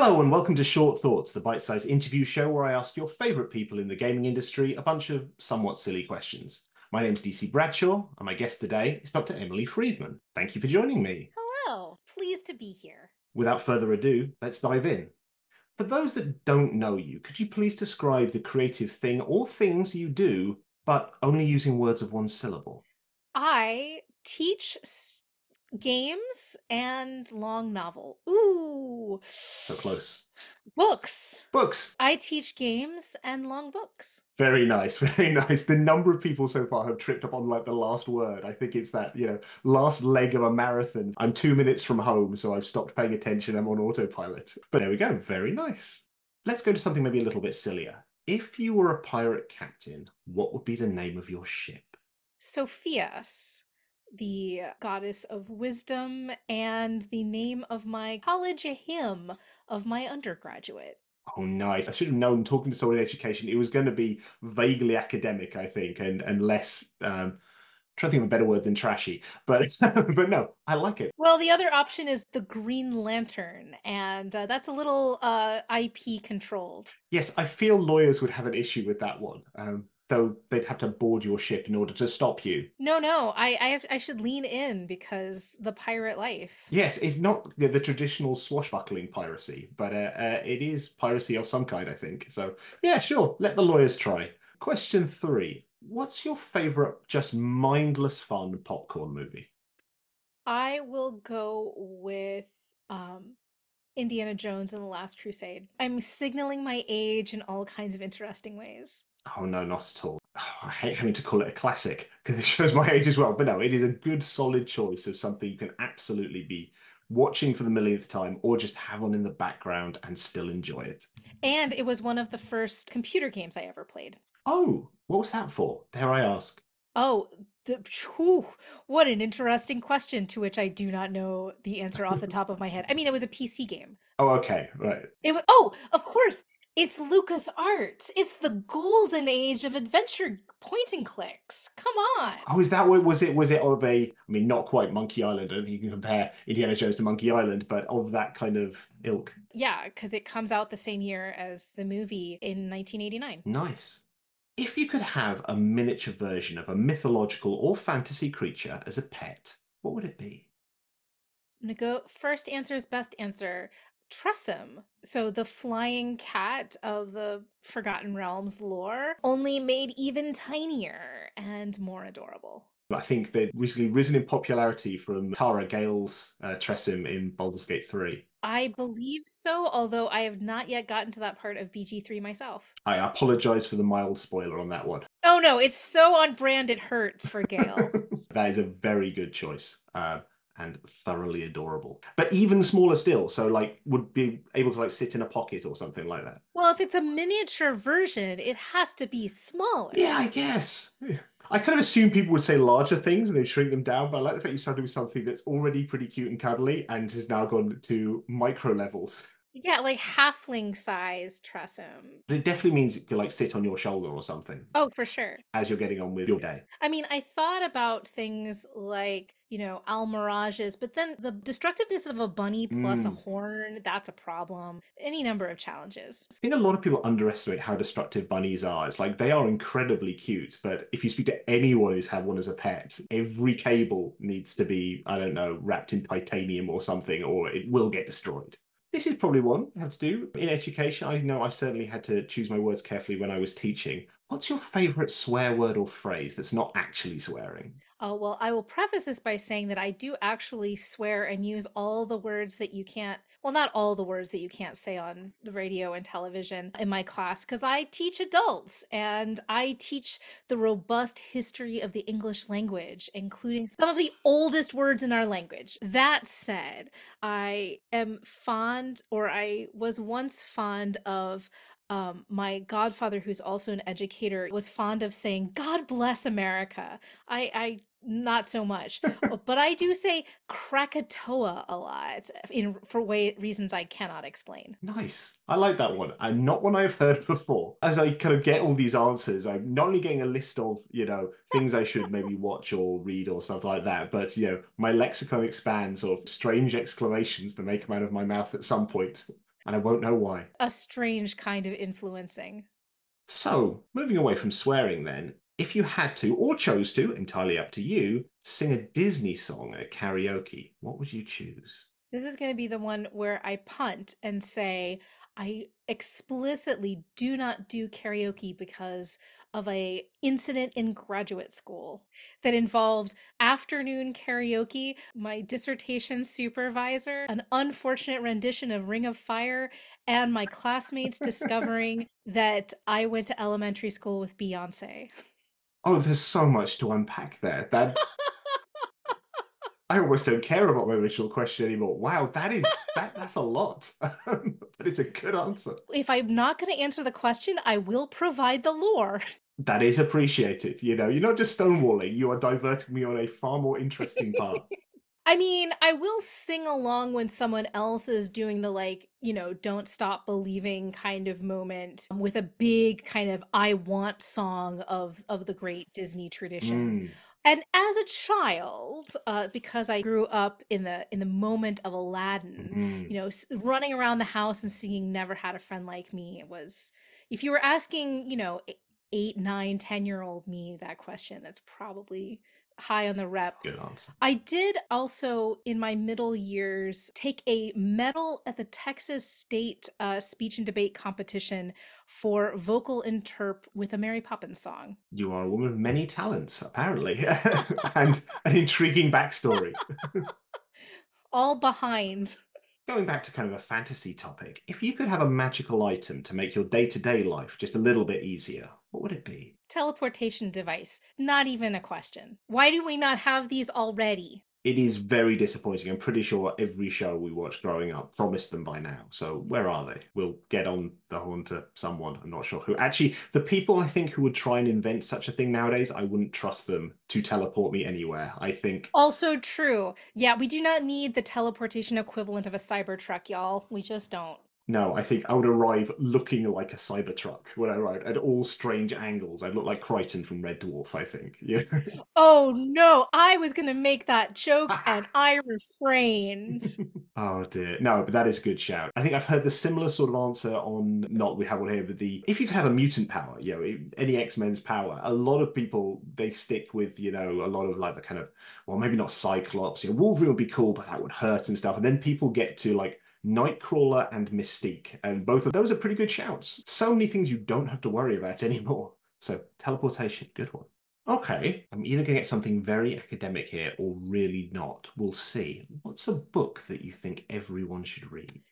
Hello and welcome to Short Thoughts, the bite-sized interview show where I ask your favourite people in the gaming industry a bunch of somewhat silly questions. My name's DC Bradshaw, and my guest today is Dr. Emily Friedman. Thank you for joining me. Hello, pleased to be here. Without further ado, let's dive in. For those that don't know you, could you please describe the creative thing or things you do, but only using words of one syllable? I teach games and long novel. Ooh, So close. books. Books. I teach games and long books. Very nice, very nice. The number of people so far have tripped up on like the last word. I think it's that, last leg of a marathon. I'm 2 minutes from home, so I've stopped paying attention. I'm on autopilot. But there we go. Very nice. Let's go to something maybe a little bit sillier. If you were a pirate captain, what would be the name of your ship? Sophias, the goddess of wisdom, and the name of my college hymn of my undergraduate. Oh, nice. I should have known talking to someone in education, it was going to be vaguely academic, I think, and less trying to think of a better word than trashy. But but no, I like it. Well, the other option is the Green Lantern, and that's a little IP controlled. Yes, I feel lawyers would have an issue with that one, though they'd have to board your ship in order to stop you. No, I should lean in because the pirate life. Yes, it's not the traditional swashbuckling piracy, but it is piracy of some kind, I think. So, yeah, sure, let the lawyers try. Question three. What's your favorite, just mindless fun popcorn movie? I will go with um Indiana Jones and the Last Crusade. I'm signaling my age in all kinds of interesting ways. Oh, no, not at all. Oh, I hate having to call it a classic because it shows my age as well. But no, it is a good, solid choice of something you can absolutely be watching for the millionth time or just have on in the background and still enjoy it. And it was one of the first computer games I ever played. Oh, what was that for? Dare I ask? Oh, whew, what an interesting question to which I do not know the answer off the top of my head. I mean, it was a PC game. Oh, okay, right. Of course, it's Lucas Arts. It's the golden age of adventure point and clicks. Come on. Oh, is that what was it? Was it of a, I mean, not quite Monkey Island. I don't think you can compare Indiana Jones to Monkey Island, but of that kind of ilk. Yeah, because it comes out the same year as the movie in 1989. Nice. If you could have a miniature version of a mythological or fantasy creature as a pet, what would it be? I'm gonna go first answer is best answer. Tressum. So the flying cat of the Forgotten Realms lore, only made even tinier and more adorable. I think they've recently risen in popularity from Tara Gale's Tressym in Baldur's Gate 3. I believe so, although I have not yet gotten to that part of BG3 myself. I apologize for the mild spoiler on that one. Oh no, it's so on brand it hurts for Gale. That is a very good choice. And thoroughly adorable. But even smaller still, so like would be able to like sit in a pocket or something like that. Well, if it's a miniature version, it has to be Yeah, smaller. I guess. Yeah. I kind of assume people would say larger things and they'd shrink them down, but I like the fact you started with something that's already pretty cute and cuddly and has now gone to micro levels. Yeah, like halfling size Tressum. But it definitely means it could like sit on your shoulder or something Oh, for sure. as you're getting on with your day. I mean, I thought about things like, Almirages, but then the destructiveness of a bunny plus a Mm. horn, that's a problem. Any number of challenges. I think a lot of people underestimate how destructive bunnies are. It's like they are incredibly cute, but if you speak to anyone who's had one as a pet, every cable needs to be, I don't know, wrapped in titanium or something, or it will get destroyed. This is probably one I have to do. In education, I know I certainly had to choose my words carefully when I was teaching. What's your favorite swear word or phrase that's not actually swearing? Oh, well, I will preface this by saying that I do actually swear and use all the words that you can't, well, not all the words that you can't say on the radio and television in my class, because I teach adults and I teach the robust history of the English language, including some of the oldest words in our language. That said, I am fond, or I was once fond of my godfather, who's also an educator, was fond of saying, God bless America. I not so much, but I do say Krakatoa a lot for reasons I cannot explain. Nice. I like that one. And not one I've heard before. As I kind of get all these answers, I'm not only getting a list of, things I should maybe watch or read or stuff like that, but, my lexicon expands of strange exclamations that may come out of my mouth at some point. and I won't know why. A strange kind of influencing. So, moving away from swearing then, if you had to, or chose to, entirely up to you, sing a Disney song at karaoke, what would you choose? This is going to be the one where I punt and say I explicitly do not do karaoke because of a incident in graduate school that involved afternoon karaoke, my dissertation supervisor, an unfortunate rendition of Ring of Fire, and my classmates discovering that I went to elementary school with Beyonce. Oh, there's so much to unpack there. That I almost don't care about my original question anymore. Wow, that's a lot. But it's a good answer. If I'm not going to answer the question, I will provide the lore. That is appreciated. You're not just stonewalling, you are diverting me on a far more interesting path. I mean, I will sing along when someone else is doing the like, don't stop believing kind of moment with a big kind of I want song of the great Disney tradition. Mm, And as a child, because I grew up in the moment of Aladdin, mm. running around the house and singing "Never Had a Friend Like Me," it was. If you were asking, 8, 9, 10-year-old me that question, that's probably high on the rep. Good answer. I did also, in my middle years, take a medal at the Texas State speech and debate competition for vocal interp with a Mary Poppins song. You are a woman of many talents, apparently, and an intriguing backstory. All behind Going back to kind of a fantasy topic, if you could have a magical item to make your day-to-day life just a little bit easier, what would it be? teleportation device. Not even a question. Why do we not have these already? It is very disappointing. I'm pretty sure every show we watched growing up promised them by now. So where are they? We'll get on the horn to someone. I'm not sure who. Actually, the people I think who would try and invent such a thing nowadays, I wouldn't trust them to teleport me anywhere. I think Also true. Yeah, we do not need the teleportation equivalent of a Cybertruck, y'all. We just don't. no, I think I would arrive looking like a Cybertruck when I arrived at all strange angles. I'd look like Crichton from Red Dwarf, I think. Yeah. Oh no, I was gonna make that joke and I refrained. Oh dear. No, but that is a good shout. I think I've heard the similar sort of answer on not we have one here, but the if you could have a mutant power, any X-Men's power, a lot of people they stick with, a lot of like the kind of, well, maybe not Cyclops, Wolverine would be cool, but that would hurt and stuff. And then people get to like Nightcrawler and Mystique, and both of those are pretty good shouts. So many things you don't have to worry about anymore. So teleportation, good one. Okay, I'm either going to get something very academic here or really not. We'll see. What's a book that you think everyone should read?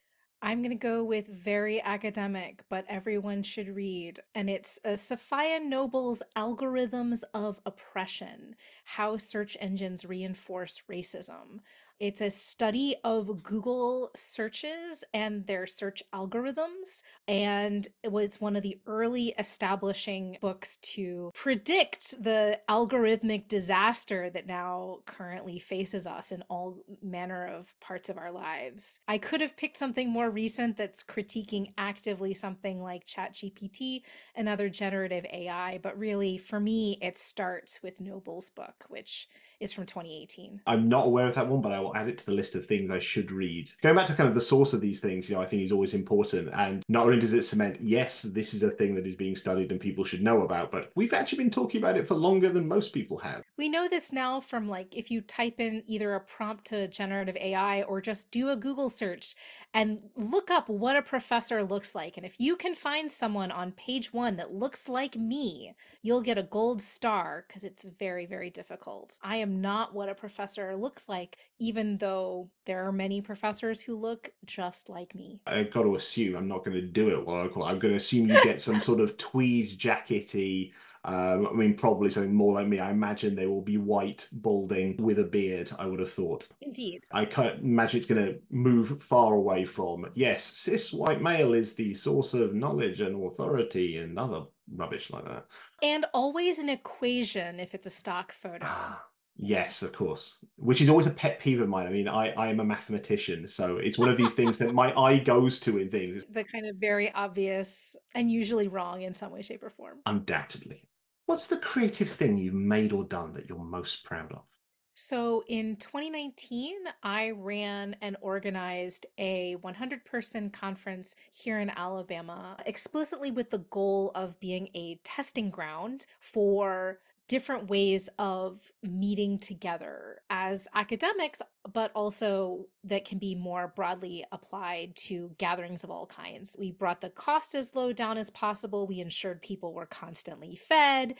I'm going to go with very academic, but everyone should read. And it's Sophia Noble's Algorithms of Oppression: How Search Engines Reinforce Racism. It's a study of Google searches and their search algorithms. And it was one of the early establishing books to predict the algorithmic disaster that now currently faces us in all manner of parts of our lives. I could have picked something more recent that's critiquing actively something like ChatGPT and other generative AI, but really for me, it starts with Noble's book, which is from 2018. I'm not aware of that one, but I will add it to the list of things I should read. Going back to kind of the source of these things, I think is always important. And not only does it cement, yes, this is a thing that is being studied and people should know about, but we've actually been talking about it for longer than most people have. We know this now from like if you type in either a prompt to generative AI or just do a Google search and look up what a professor looks like. And if you can find someone on page 1 that looks like me, you'll get a gold star because it's very, very difficult. I am not what a professor looks like, even though there are many professors who look just like me. I've got to assume I'm not going to do it while I'm going to assume you get some sort of tweed jackety. I mean, probably something more like me. I imagine they will be white, balding, with a beard, I would have thought. Indeed. I can't imagine it's going to move far away from, yes, cis white male is the source of knowledge and authority and other rubbish like that. And always an equation if it's a stock photo. Ah, yes, of course. Which is always a pet peeve of mine. I mean, I am a mathematician, so it's one of these things that my eye goes to in things, The kind of very obvious and usually wrong in some way, shape, or form. undoubtedly. What's the creative thing you've made or done that you're most proud of? So in 2019, I ran and organized a 100-person conference here in Alabama, explicitly with the goal of being a testing ground for different ways of meeting together as academics, but also that can be more broadly applied to gatherings of all kinds. We brought the cost as low down as possible. We ensured people were constantly fed.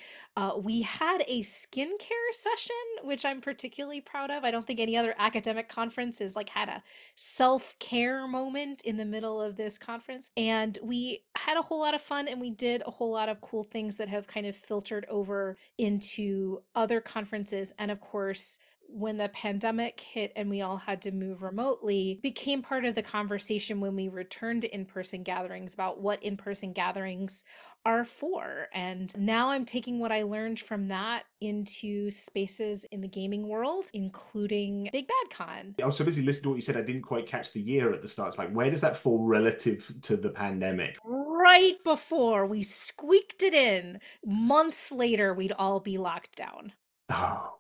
We had a skincare session, which I'm particularly proud of. I don't think any other academic conference has like had a self-care moment in the middle of this conference. And we had a whole lot of fun and we did a whole lot of cool things that have kind of filtered over into other conferences. And of course, when the pandemic hit and we all had to move remotely, became part of the conversation when we returned to in-person gatherings about what in-person gatherings are for. And now I'm taking what I learned from that into spaces in the gaming world, including Big Bad Con. I was so busy listening to what you said, I didn't quite catch the year at the start. It's like, where does that fall relative to the pandemic? Right before we squeaked it in, months later, we'd all be locked down. Oh, wow.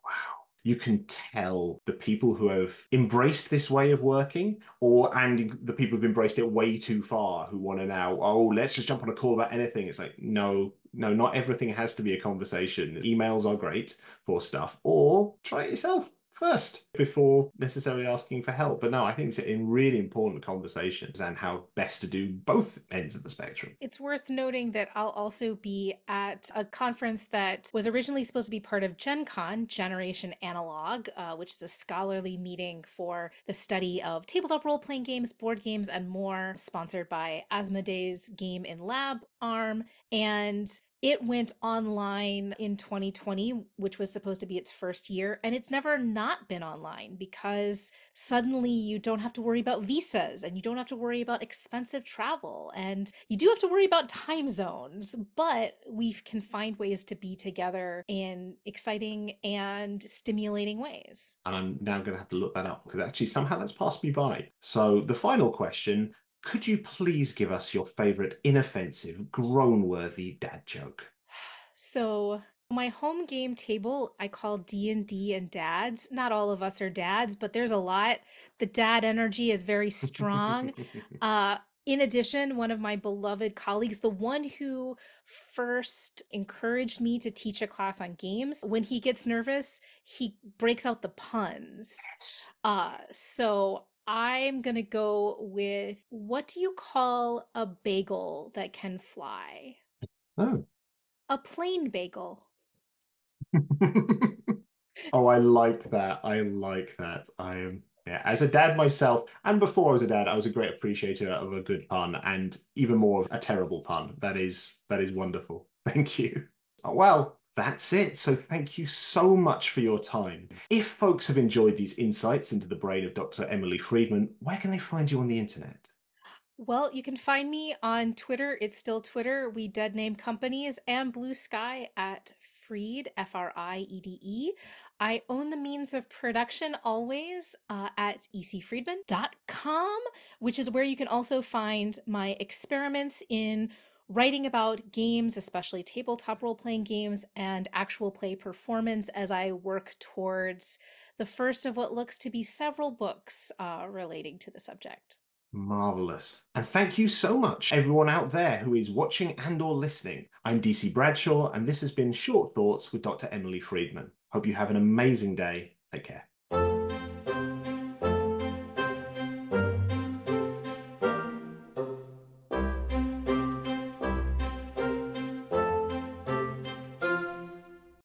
You can tell the people who have embraced this way of working, and the people who've embraced it way too far, who want to now, oh, let's just jump on a call about anything. It's like, no, no, not everything has to be a conversation. Emails are great for stuff, or try it yourself first before necessarily asking for help. But no, I think it's in really important conversations and how best to do both ends of the spectrum. It's worth noting that I'll also be at a conference that was originally supposed to be part of Gen Con, Generation Analog, which is a scholarly meeting for the study of tabletop role playing games, board games, and more, sponsored by Asmodee's Game in Lab arm. And it went online in 2020, which was supposed to be its first year, and it's never not been online because suddenly you don't have to worry about visas and you don't have to worry about expensive travel and you do have to worry about time zones, but we can find ways to be together in exciting and stimulating ways. And I'm now going to have to look that up because actually somehow that's passed me by. So the final question, could you please give us your favorite inoffensive, groan-worthy dad joke? So my home game table I call D&D and dads. Not all of us are dads, but there's a lot. The dad energy is very strong. Uh in addition, one of my beloved colleagues, the one who first encouraged me to teach a class on games, when he gets nervous, he breaks out the puns. So I'm gonna go with, what do you call a bagel that can fly? Oh. A plain bagel. Oh, I like that. I like that. I am, yeah, as a dad myself, and before I was a dad, I was a great appreciator of a good pun and even more of a terrible pun. That is wonderful. Thank you. Oh, well, that's it. So thank you so much for your time. If folks have enjoyed these insights into the brain of Dr. Emily Friedman, where can they find you on the internet? Well, you can find me on Twitter. It's still Twitter. We dead name companies, and Blue Sky at Fried, Friede. I own the means of production always at ecfriedman.com, which is where you can also find my experiments in writing about games, especially tabletop role playing games, and actual play performance as I work towards the first of what looks to be several books relating to the subject. Marvelous. And thank you so much, everyone out there who is watching and or listening. I'm DC Bradshaw, and this has been Short Thoughts with Dr. Emily Friedman. Hope you have an amazing day. Take care.